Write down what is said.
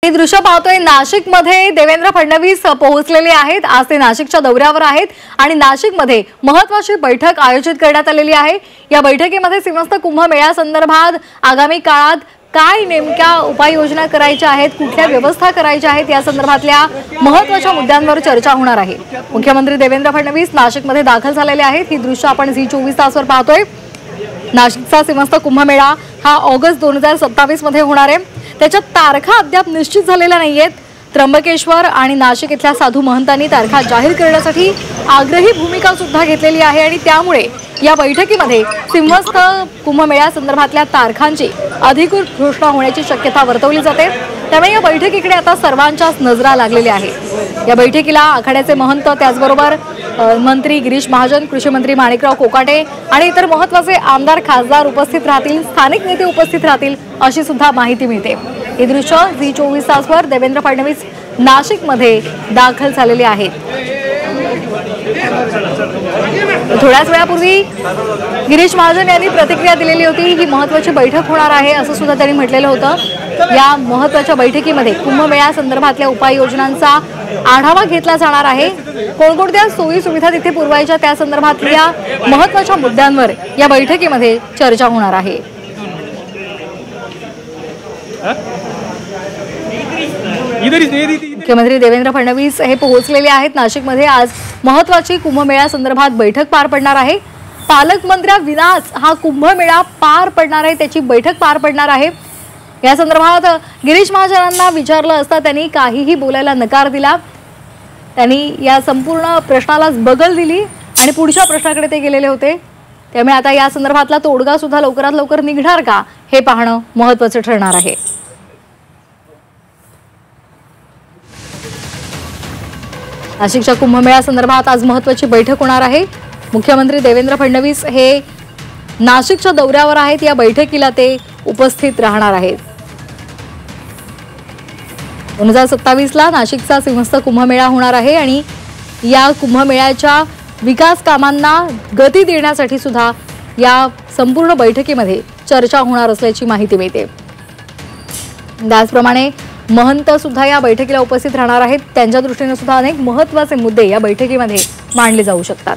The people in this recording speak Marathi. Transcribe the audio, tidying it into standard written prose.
हे दृश्य पाहतोय नाशिकमध्ये देवेंद्र फडणवीस पोहोचलेले आहेत। आज ते नाशिकच्या दौऱ्यावर आहेत आणि नाशिकमध्ये महत्त्वाची बैठक आयोजित करण्यात आलेली आहे। या बैठकीमध्ये सिंहस्थ कुंभमेळा संदर्भात आगामी काळात काय नेमक्या उपाययोजना करायच्या आहेत, कुठल्या व्यवस्था करायच्या आहेत या संदर्भातल्या महत्त्वाच्या मुद्द्यांवर चर्चा होणार आहे। मुख्यमंत्री देवेंद्र फडणवीस नाशिकमध्ये दाखल झालेले आहेत। ही दृश्य आपण झी 24 तासवर पाहतोय। नाशिकचा सिंहस्थ कुंभमेळा हा ऑगस्ट 2027 मध्ये होणार आहे। त्याच्या तारखा अद्याप निश्चित झालेल्या नाहीयेत। त्र्यंबकेश्वर आणि नाशिक इथल्या साधू महंतांनी तारखा जाहीर करण्यासाठी आग्रही भूमिका सुद्धा घेतलेली आहे आणि त्यामुळे या बैठकीमध्ये सिंहस्थ कुंभमेळा संदर्भातल्या तारखांची अधिकृत घोषणा होण्याची शक्यता वर्तवली जाते। त्यामुळे या बैठकीकडे आता सर्वांच्याच नजरा लागलेल्या आहेत। या बैठकीला आखाड्याचे महंत, त्याचबरोबर मंत्री गिरीश महाजन, कृषी मंत्री माणिकराव कोकाटे आणि इतर महत्त्वाचे आमदार खासदार उपस्थित राहतील, स्थानिक नेते उपस्थित राहतील अशी सुद्धा माहिती मिळते। हे दृश्य झी 24 तासवर देवेंद्र फडणवीस नाशिकमध्ये दाखल झालेले आहेत। थोड्याच वेळापूर्वी गिरीश महाजन यांनी प्रतिक्रिया दिलेली होती। ही महत्त्वाची बैठक होणार आहे असं सुद्धा त्यांनी म्हटलेलं होतं। या महत्त्वाच्या बैठकीमध्ये कुंभमेळा संदर्भातल्या उपाययोजनांचा आढावा घेतला जाणार आहे। कोणकोणत्या सोयी सुविधा तिथे पुरवायच्या त्या संदर्भातल्या महत्त्वाच्या मुद्द्यांवर या बैठकीमध्ये चर्चा होणार आहे। मुख्यमंत्री देवेंद्र फडणवीस हे पोहोचलेले आहेत नाशिकमध्ये। आज महत्त्वाची कुंभमेळा संदर्भात बैठक पार पडणार आहे। पालकमंत्र्याविनाच हा कुंभमेळा पार पडणार आहे, त्याची बैठक पार पडणार आहे। या संदर्भात गिरीश महाजनांना विचारलं असता त्यांनी काहीही बोलायला नकार दिला। त्यांनी या संपूर्ण प्रश्नालाच बगल दिली आणि पुढच्या प्रश्नाकडे ते गेलेले होते। त्यामुळे आता या संदर्भातला तोडगा सुद्धा लवकरात लवकर निघणार का हे पाहणं महत्त्वाचं ठरणार आहे। नाशिकच्या कुंभमेळा संदर्भात आज महत्त्वाची बैठक होणार आहे। मुख्यमंत्री देवेंद्र फडणवीस हे नाशिकच्या दौऱ्यावर आहेत। या बैठकीला ते उपस्थित राहणार आहेत। 2027 ला नाशिकचा सिंहस्थ कुंभमेळा होणार आहे आणि या कुंभमेळ्याच्या विकास कामांना गती देण्यासाठी सुद्धा या संपूर्ण बैठकीमध्ये चर्चा होणार असल्याची माहिती मिळते। त्याचप्रमाणे महंत सुद्धा या बैठकीला उपस्थित राहणार आहेत। त्यांच्या दृष्टीने सुद्धा अनेक महत्त्वाचे मुद्दे या बैठकीमध्ये मांडले जाऊ शकतात।